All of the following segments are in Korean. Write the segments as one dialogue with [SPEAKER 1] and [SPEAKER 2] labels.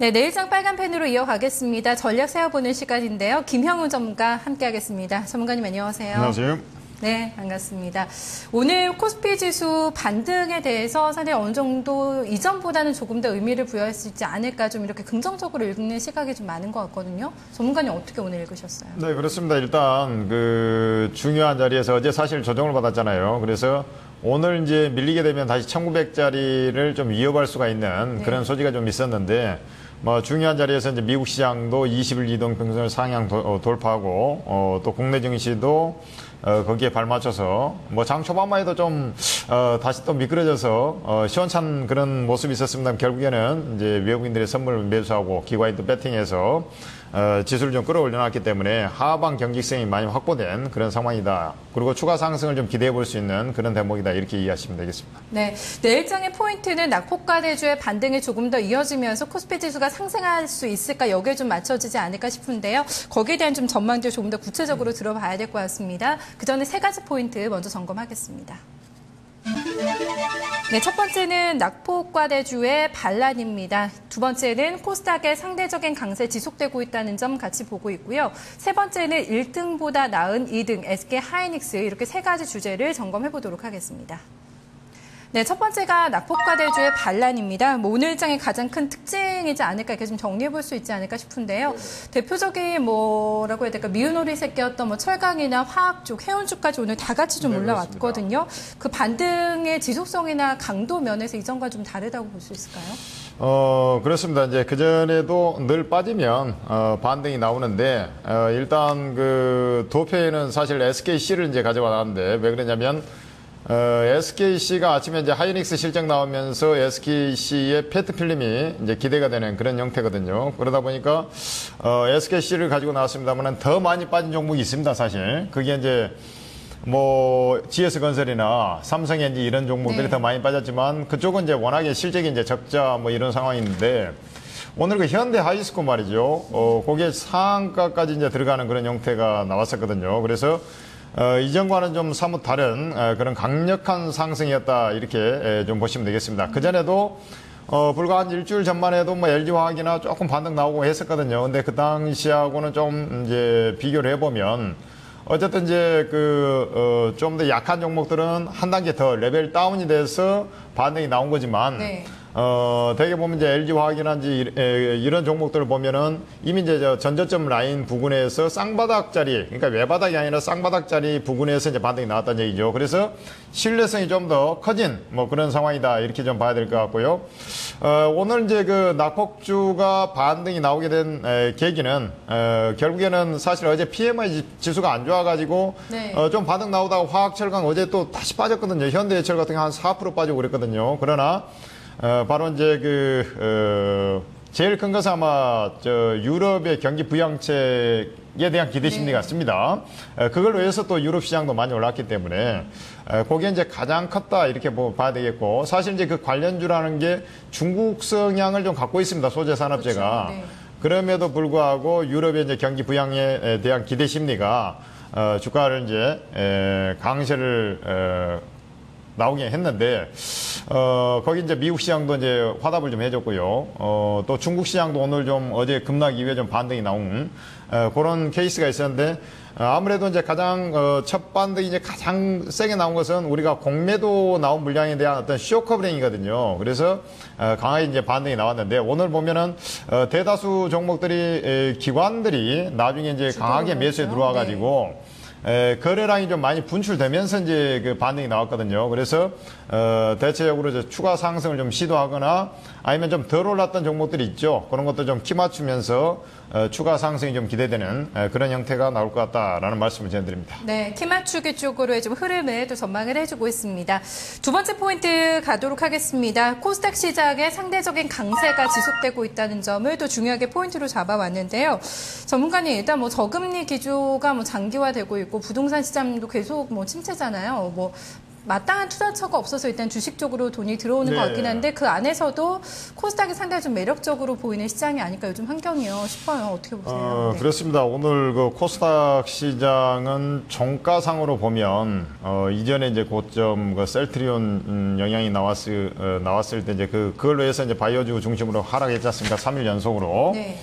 [SPEAKER 1] 네, 내일장 빨간 펜으로 이어가겠습니다. 전략 세워보는 시간인데요. 김형훈 전문가 함께하겠습니다. 전문가님 안녕하세요.
[SPEAKER 2] 안녕하세요.
[SPEAKER 1] 네, 반갑습니다. 오늘 코스피 지수 반등에 대해서 상당히 어느 정도 이전보다는 조금 더 의미를 부여할 수 있지 않을까 좀 이렇게 긍정적으로 읽는 시각이 좀 많은 것 같거든요. 전문가님 어떻게 오늘 읽으셨어요?
[SPEAKER 2] 네, 그렇습니다. 일단 중요한 자리에서 어제 사실 조정을 받았잖아요. 그래서 오늘 이제 밀리게 되면 다시 1900짜리를 좀 위협할 수가 있는 그런 소지가 좀 있었는데 중요한 자리에서 이제 미국 시장도 20일 이동 평균을 상향 돌파하고 또 국내 증시도 거기에 발맞춰서 장 초반만 해도 좀 다시 또 미끄러져서 시원찮은 그런 모습이 있었습니다. 결국에는 이제 외국인들의 선물 매수하고 기관인도 배팅해서 지수를 좀 끌어올려놨기 때문에 하방 경직성이 많이 확보된 그런 상황이다. 그리고 추가 상승을 좀 기대해 볼 수 있는 그런 대목이다. 이렇게 이해하시면 되겠습니다.
[SPEAKER 1] 네, 내일장의 포인트는 낙폭과 대주의 반등이 조금 더 이어지면서 코스피 지수가 상승할 수 있을까 여기에 좀 맞춰지지 않을까 싶은데요. 거기에 대한 좀 전망들 조금 더 구체적으로 들어봐야 될 것 같습니다. 그 전에 세 가지 포인트 먼저 점검하겠습니다. 네, 첫 번째는 낙폭과 대주의 반란입니다. 두 번째는 코스닥의 상대적인 강세 지속되고 있다는 점 같이 보고 있고요. 세 번째는 1등보다 나은 2등 SK 하이닉스 이렇게 세 가지 주제를 점검해 보도록 하겠습니다. 네, 첫 번째가 낙폭과 대주의 반란입니다. 오늘 일정의 가장 큰 특징이지 않을까 이렇게 좀 정리해 볼 수 있지 않을까 싶은데요. 대표적인 뭐라고 해야 될까 미운오리 새끼였던 철강이나 화학 쪽, 해운 쪽까지 오늘 다 같이 좀 올라왔거든요. 그 반등의 지속성이나 강도 면에서 이전과 좀 다르다고 볼 수 있을까요?
[SPEAKER 2] 그렇습니다. 이제 그전에도 늘 빠지면, 반등이 나오는데, 일단 도표에는 사실 SKC를 이제 가져와 놨는데, 왜 그러냐면, SKC가 아침에 이제 하이닉스 실적 나오면서 SKC의 페트 필름이 이제 기대가 되는 그런 형태거든요. 그러다 보니까, SKC를 가지고 나왔습니다만 더 많이 빠진 종목이 있습니다, 사실. 그게 이제, GS건설이나 삼성엔지 이런 종목들이 더 많이 빠졌지만 그쪽은 이제 워낙에 실적이 이제 적자 이런 상황인데 오늘 현대 하이스코 말이죠. 거기에 상한가까지 이제 들어가는 그런 형태가 나왔었거든요. 그래서 이전과는 좀 사뭇 다른 그런 강력한 상승이었다 이렇게 좀 보시면 되겠습니다. 그전에도 불과 한 일주일 전만 해도 LG화학이나 조금 반등 나오고 했었거든요. 근데 그 당시하고는 좀 이제 비교를 해보면 어쨌든 이제 좀 더 약한 종목들은 한 단계 더 레벨 다운이 돼서 반등이 나온 거지만 되게 보면 이제 LG화학이라든지 이런 종목들을 보면은 이미 이제 전저점 라인 부근에서 쌍바닥짜리, 그러니까 외바닥이 아니라 쌍바닥짜리 부근에서 이제 반등이 나왔다는 얘기죠. 그래서 신뢰성이 좀 더 커진 그런 상황이다. 이렇게 좀 봐야 될 것 같고요. 오늘 이제 낙폭주가 반등이 나오게 된 계기는, 결국에는 사실 어제 PMI 지수가 안 좋아가지고, 좀 반등 나오다가 화학철강 어제 또 다시 빠졌거든요. 현대해철 같은 게 한 4% 빠지고 그랬거든요. 그러나, 바로 이제 제일 큰 것은 아마 유럽의 경기 부양책에 대한 기대 심리 같습니다. 그걸 위해서 또 유럽 시장도 많이 올랐기 때문에 그게 이제 가장 컸다 이렇게 봐야 되겠고 사실 이제 그 관련주라는 게 중국 성향을 좀 갖고 있습니다. 소재 산업재가. 그렇죠. 그럼에도 불구하고 유럽의 이제 경기 부양에 대한 기대 심리가 주가를 이제 강세를 나오긴 했는데, 거기 이제 미국 시장도 이제 화답을 좀 해줬고요. 또 중국 시장도 오늘 좀 어제 급락 이후에 좀 반등이 나온, 그런 케이스가 있었는데, 아무래도 이제 가장, 첫 반등이 이제 가장 세게 나온 것은 우리가 공매도 나온 물량에 대한 어떤 쇼커브링이거든요. 그래서, 강하게 이제 반등이 나왔는데, 오늘 보면은, 대다수 종목들이, 기관들이 나중에 이제 강하게 매수에 들어와가지고, 거래량이 좀 많이 분출되면서 이제 반응이 나왔거든요. 그래서, 대체적으로 이제 추가 상승을 좀 시도하거나 아니면 좀 덜 올랐던 종목들이 있죠. 그런 것도 좀 키 맞추면서, 추가 상승이 좀 기대되는 그런 형태가 나올 것 같다라는 말씀을 전해드립니다.
[SPEAKER 1] 네, 키 맞추기 쪽으로의 좀 흐름을 또 전망을 해주고 있습니다. 두 번째 포인트 가도록 하겠습니다. 코스닥 시장의 상대적인 강세가 지속되고 있다는 점을 또 중요하게 포인트로 잡아왔는데요. 전문가님, 일단 저금리 기조가 장기화되고 있고 부동산 시장도 계속 침체잖아요. 마땅한 투자처가 없어서 일단 주식 쪽으로 돈이 들어오는
[SPEAKER 2] 네.
[SPEAKER 1] 것 같긴 한데 그 안에서도 코스닥이 상당히 좀 매력적으로 보이는 시장이 아닐까 요즘 환경이요 싶어요. 어떻게 보세요? 네.
[SPEAKER 2] 그렇습니다. 오늘 그 코스닥 시장은 종가상으로 보면 이전에 이제 고점 그 셀트리온 영향이 나왔을 때 이제 그걸로 해서 이제 바이오주 중심으로 하락했지 않습니까? 3일 연속으로.
[SPEAKER 1] 네.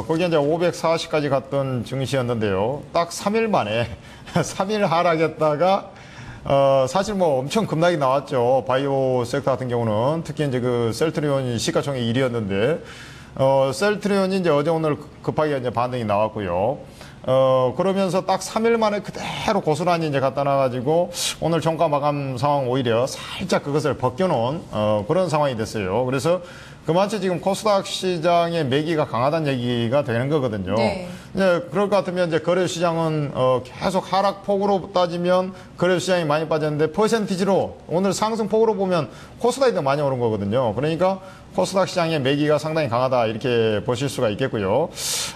[SPEAKER 2] 거기 이제 540까지 갔던 증시였는데요. 딱 3일 만에 3일 하락했다가 사실 뭐 엄청 급락이 나왔죠. 바이오 섹터 같은 경우는 특히 이제 그 셀트리온이 시가총액 1위였는데 셀트리온이 이제 어제 오늘 급하게 이제 반등이 나왔고요. 그러면서 딱 3일 만에 그대로 고스란히 이제 갖다 놔가지고 오늘 종가 마감 상황 오히려 살짝 그것을 벗겨놓은 그런 상황이 됐어요. 그래서 그만치 지금 코스닥 시장의 매기가 강하다는 얘기가 되는 거거든요.
[SPEAKER 1] 네.
[SPEAKER 2] 이제 그럴 것 같으면 이제 거래 시장은 계속 하락폭으로 따지면 거래 시장이 많이 빠졌는데 퍼센티지로 오늘 상승폭으로 보면 코스닥이 더 많이 오른 거거든요. 그러니까 코스닥 시장의 매기가 상당히 강하다 이렇게 보실 수가 있겠고요.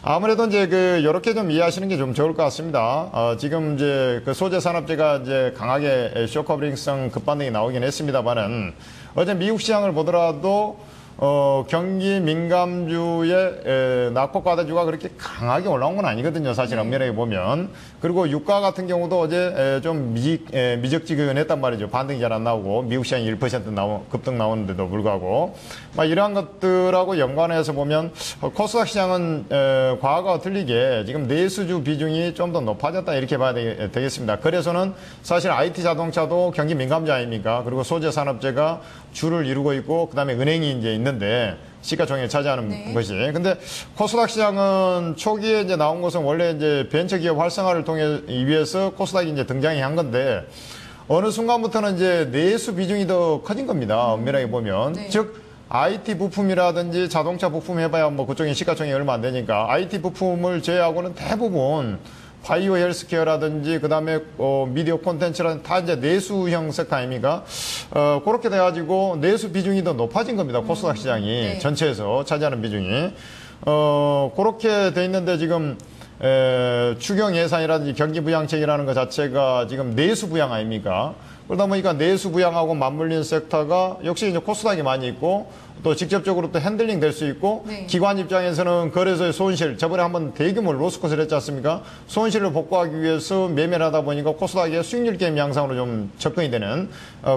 [SPEAKER 2] 아무래도 이제 요렇게 좀 이해하시는 게 좀 좋을 것 같습니다. 지금 이제 그 소재 산업재가 이제 강하게 쇼커브링성 급반등이 나오긴 했습니다만은 어제 미국 시장을 보더라도 경기 민감주의 낙폭과대주가 그렇게 강하게 올라온 건 아니거든요. 사실 엄밀하게 보면. 그리고 유가 같은 경우도 어제 좀 미적지근했단 말이죠. 반등이 잘 안 나오고 미국 시장이 1% 급등 나오는데도 불구하고 막 이러한 것들하고 연관해서 보면 코스닥 시장은 과거와 틀리게 지금 내수주 비중이 좀 더 높아졌다 이렇게 봐야 되겠습니다. 그래서는 사실 IT 자동차도 경기 민감주 아닙니까? 그리고 소재 산업재가 주를 이루고 있고 그다음에 은행이 이제 있는데 시가총액 차지하는
[SPEAKER 1] 네.
[SPEAKER 2] 것이. 근데 코스닥 시장은 초기에 이제 나온 것은 원래 이제 벤처기업 활성화를 통해 위해서 코스닥이 이제 등장이 한 건데 어느 순간부터는 이제 내수 비중이 더 커진 겁니다. 엄밀하게 보면.
[SPEAKER 1] 네.
[SPEAKER 2] 즉 IT 부품이라든지 자동차 부품 해봐야 뭐 그쪽에 시가총액이 얼마 안 되니까 IT 부품을 제외하고는 대부분 바이오 헬스케어라든지 그다음에 미디어 콘텐츠라든지 다 이제 내수형 섹터 아닙니까? 그렇게 돼가지고 내수 비중이 더 높아진 겁니다. 코스닥 시장이
[SPEAKER 1] 네.
[SPEAKER 2] 전체에서 차지하는 비중이 그렇게 돼 있는데 지금 추경 예산이라든지 경기 부양책이라는 것 자체가 지금 내수 부양 아닙니까? 그러다 보니까 내수 부양하고 맞물린 섹터가 역시 이제 코스닥이 많이 있고 또 직접적으로 또 핸들링 될 수 있고
[SPEAKER 1] 네.
[SPEAKER 2] 기관 입장에서는 거래소의 손실 저번에 한번 대규모 로스컷을 했지 않습니까? 손실을 복구하기 위해서 매매를 하다 보니까 코스닥의 수익률 게임 양상으로 좀 접근이 되는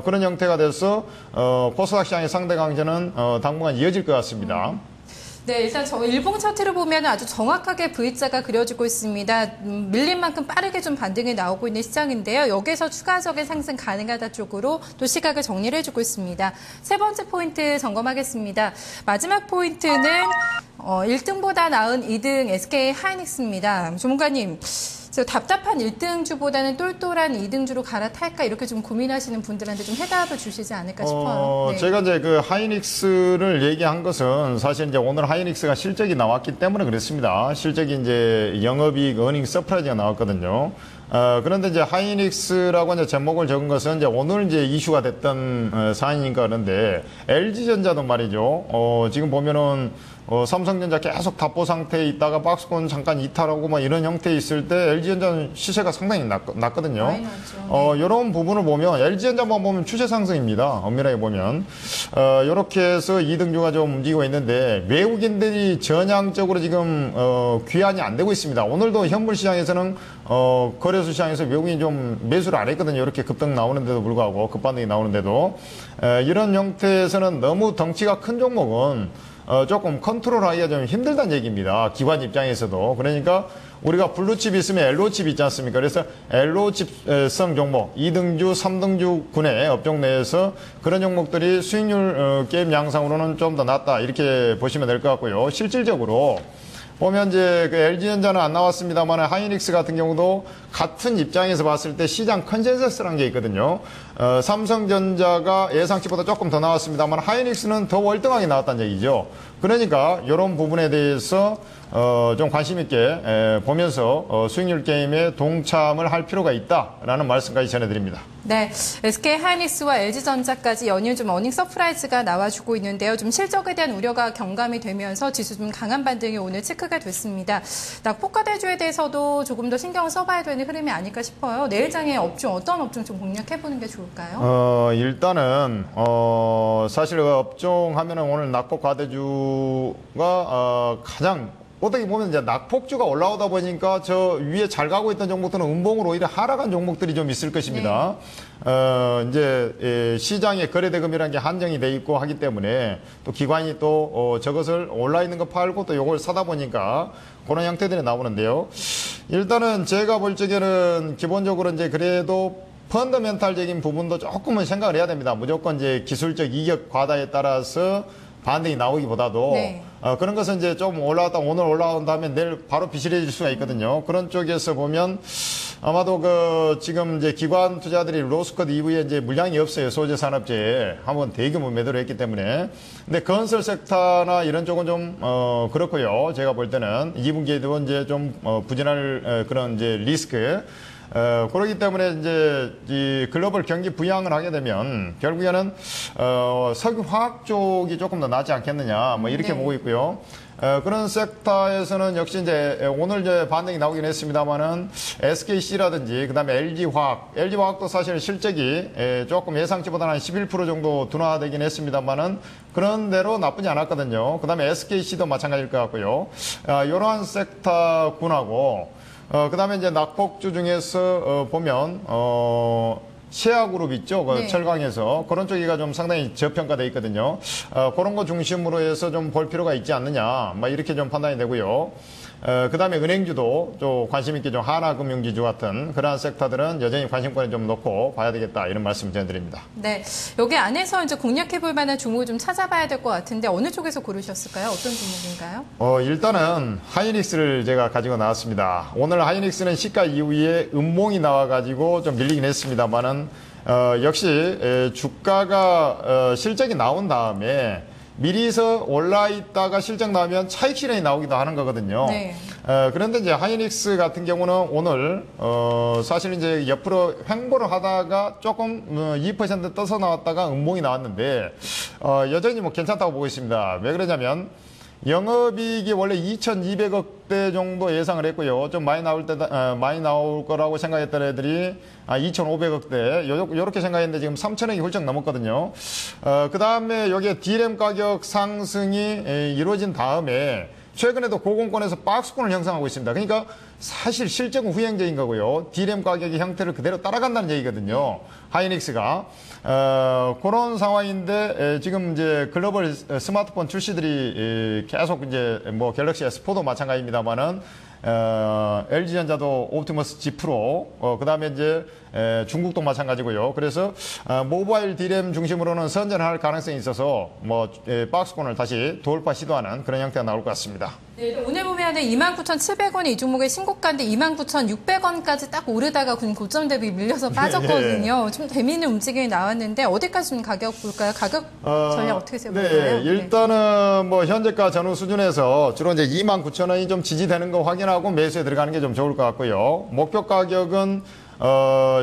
[SPEAKER 2] 그런 형태가 돼서 코스닥 시장의 상대 강세는 당분간 이어질 것 같습니다.
[SPEAKER 1] 네, 일단 일봉 차트를 보면 아주 정확하게 V자가 그려지고 있습니다. 밀린 만큼 빠르게 좀 반등이 나오고 있는 시장인데요. 여기서 추가적인 상승 가능하다 쪽으로 또 시각을 정리를 해주고 있습니다. 세 번째 포인트 점검하겠습니다. 마지막 포인트는 1등보다 나은 2등 SK 하이닉스입니다. 전문가님. 답답한 1등주보다는 똘똘한 2등주로 갈아탈까 이렇게 좀 고민하시는 분들한테 좀 해답을 주시지 않을까 싶어요. 네.
[SPEAKER 2] 제가 이제 그 하이닉스를 얘기한 것은 사실 이제 오늘 하이닉스가 실적이 나왔기 때문에 그렇습니다. 실적이 이제 영업이익 어닝 서프라이즈가 나왔거든요. 그런데 이제 하이닉스라고 이제 제목을 적은 것은 이제 오늘 이제 이슈가 됐던 사안이니까 그런데 LG전자도 말이죠. 지금 보면은 삼성전자 계속 답보 상태에 있다가 박스권 잠깐 이탈하고 막 이런 형태에 있을 때 LG전자는 시세가 상당히 낮거든요.
[SPEAKER 1] 많이 낮죠. 네.
[SPEAKER 2] 이런 부분을 보면 LG전자만 보면 추세 상승입니다. 엄밀하게 보면. 이렇게 해서 2등주가 좀 움직이고 있는데 외국인들이 전향적으로 지금 귀환이 안 되고 있습니다. 오늘도 현물 시장에서는 거래소 시장에서 외국인이 좀 매수를 안 했거든요. 이렇게 급등 나오는데도 불구하고 급반등이 나오는데도 이런 형태에서는 너무 덩치가 큰 종목은 조금 컨트롤하기가 좀 힘들다는 얘기입니다. 기관 입장에서도. 그러니까 우리가 블루칩 있으면 엘로칩 있지 않습니까? 그래서 엘로칩성 종목, 2등주, 3등주 군의 업종 내에서 그런 종목들이 수익률 게임 양상으로는 좀 더 낫다. 이렇게 보시면 될 것 같고요. 실질적으로 보면 이제 그 LG전자는 안 나왔습니다만 하이닉스 같은 경우도 같은 입장에서 봤을 때 시장 컨센서스라는 게 있거든요. 삼성전자가 예상치보다 조금 더 나왔습니다만 하이닉스는 더 월등하게 나왔다는 얘기죠. 그러니까 이런 부분에 대해서 좀 관심 있게 보면서 수익률 게임에 동참을 할 필요가 있다라는 말씀까지 전해드립니다.
[SPEAKER 1] 네, SK 하이닉스와 LG전자까지 연일 좀 어닝 서프라이즈가 나와주고 있는데요. 좀 실적에 대한 우려가 경감이 되면서 지수 좀 강한 반등이 오늘 체크가 됐습니다. 낙폭과 대주에 대해서도 조금 더 신경을 써봐야 되는 흐름이 아닐까 싶어요. 내일장의 업종 어떤 업종 좀 공략해보는 게 좋을까요?
[SPEAKER 2] 일단은 사실 업종 하면은 오늘 낙폭 과대주가 가장 어떻게 보면 이제 낙폭주가 올라오다 보니까 저 위에 잘 가고 있던 종목들은 음봉으로 오히려 하락한 종목들이 좀 있을 것입니다. 이제 시장의 거래대금이라는 게 한정이 돼 있고 하기 때문에 또 기관이 또 저것을 올라 있는 거 팔고 또 요걸 사다 보니까 그런 형태들이 나오는데요. 일단은 제가 볼 적에는 기본적으로 이제 그래도 펀더멘탈적인 부분도 조금은 생각을 해야 됩니다. 무조건 이제 기술적 이격 과다에 따라서 반등이 나오기보다도 그런 것은 이제 좀 올라왔다 오늘 올라온 다음에 내일 바로 비실해질 수가 있거든요. 그런 쪽에서 보면 아마도 지금 이제 기관 투자들이 로스컷 이후에 이제 물량이 없어요. 소재 산업재에 한번 대규모 매도를 했기 때문에. 근데 건설 섹터나 이런 쪽은 좀 그렇고요. 제가 볼 때는 2분기에도 이제 좀 부진할 그런 이제 리스크. 그렇기 때문에 이제 이 글로벌 경기 부양을 하게 되면 결국에는 석유 화학 쪽이 조금 더 낫지 않겠느냐 뭐 이렇게 보고 있고요. 그런 섹터에서는 역시 이제 오늘 이제 반등이 나오긴 했습니다만은 SKC라든지 그다음에 LG화학도 사실 실적이 조금 예상치보다는 한 11% 정도 둔화되긴 했습니다만은 그런 대로 나쁘지 않았거든요. 그다음에 SKC도 마찬가지일 것 같고요. 이러한 섹터군하고 그 다음에 이제 낙폭주 중에서 보면, 시아그룹 있죠? 철강에서. 그런 쪽이가 좀 상당히 저평가되어 있거든요. 그런 거 중심으로 해서 좀 볼 필요가 있지 않느냐. 막 이렇게 좀 판단이 되고요. 그 다음에 은행주도 좀 관심있게 좀 하나금융지주 같은 그러한 섹터들은 여전히 관심권에 좀 놓고 봐야 되겠다. 이런 말씀 전해드립니다.
[SPEAKER 1] 네. 여기 안에서 이제 공략해볼 만한 종목을 좀 찾아봐야 될 것 같은데 어느 쪽에서 고르셨을까요? 어떤 종목인가요?
[SPEAKER 2] 일단은 하이닉스를 제가 가지고 나왔습니다. 오늘 하이닉스는 시가 이후에 음봉이 나와가지고 좀 밀리긴 했습니다만은, 역시 주가가 실적이 나온 다음에 미리서 올라있다가 실적 나오면 차익 실현이 나오기도 하는 거거든요. 그런데 이제 하이닉스 같은 경우는 오늘, 사실 이제 옆으로 횡보를 하다가 조금 2% 떠서 나왔다가 음봉이 나왔는데, 여전히 뭐 괜찮다고 보고 있습니다. 왜 그러냐면, 영업이익이 원래 2,200억대 정도 예상을 했고요. 좀 많이 많이 나올 거라고 생각했던 애들이 2,500억대 요렇게 생각했는데 지금 3,000억이 훌쩍 넘었거든요. 그 다음에 여기에 D램 가격 상승이 이루어진 다음에 최근에도 고공권에서 박스권을 형성하고 있습니다. 그러니까 사실 실적은 후행적인 거고요. D램 가격의 형태를 그대로 따라간다는 얘기거든요. 하이닉스가. 그런 상황인데, 지금 이제 글로벌 스마트폰 출시들이 계속 이제 뭐 갤럭시 S4도 마찬가지입니다만은, LG전자도 옵티머스 G 프로, 그 다음에 이제 중국도 마찬가지고요. 그래서 모바일 D램 중심으로는 선전할 가능성이 있어서 뭐 박스권을 다시 돌파 시도하는 그런 형태가 나올 것 같습니다.
[SPEAKER 1] 네, 오늘 보면은 29,700원이 이 종목의 신고가인데 29,600원까지 딱 오르다가 고점 대비 밀려서 빠졌거든요. 좀 재미있는 움직임이 나왔는데 어디까지 좀 가격 볼까요? 가격 전략 어떻게 세워볼까요?
[SPEAKER 2] 일단은 뭐 현재가 전후 수준에서 주로 이제 29,000원이 좀 지지되는 거 확인하고 매수에 들어가는 게 좀 좋을 것 같고요. 목표 가격은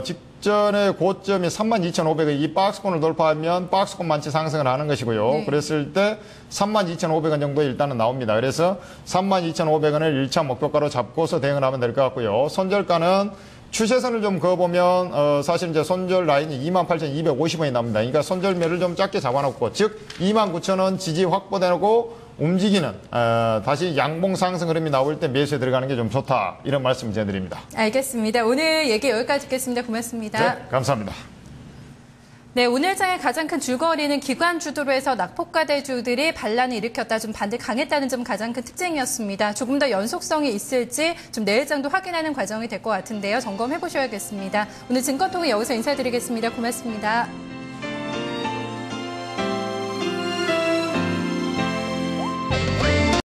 [SPEAKER 2] 직전의 고점이 32,500원, 이 박스권을 돌파하면 박스권 만치 상승을 하는 것이고요. 그랬을 때 32,500원 정도 일단은 나옵니다. 그래서 32,500원을 1차 목표가로 잡고서 대응을 하면 될 것 같고요. 손절가는 추세선을 좀 그어보면, 사실 이제 손절 라인이 28,250원이 나옵니다. 그러니까 손절매를 좀 작게 잡아놓고, 즉, 29,000원 지지 확보되고, 움직이는, 다시 양봉 상승 흐름이 나올 때 매수에 들어가는 게 좀 좋다. 이런 말씀 드립니다.
[SPEAKER 1] 알겠습니다. 오늘 얘기 여기까지 듣겠습니다. 고맙습니다.
[SPEAKER 2] 네, 감사합니다.
[SPEAKER 1] 네, 오늘 장의 가장 큰 줄거리는 기관 주도로 해서 낙폭과대주들이 반란을 일으켰다, 좀 반대 강했다는 점 가장 큰 특징이었습니다. 조금 더 연속성이 있을지 좀 내일장도 확인하는 과정이 될 것 같은데요. 점검해 보셔야겠습니다. 오늘 증권통은 여기서 인사드리겠습니다. 고맙습니다.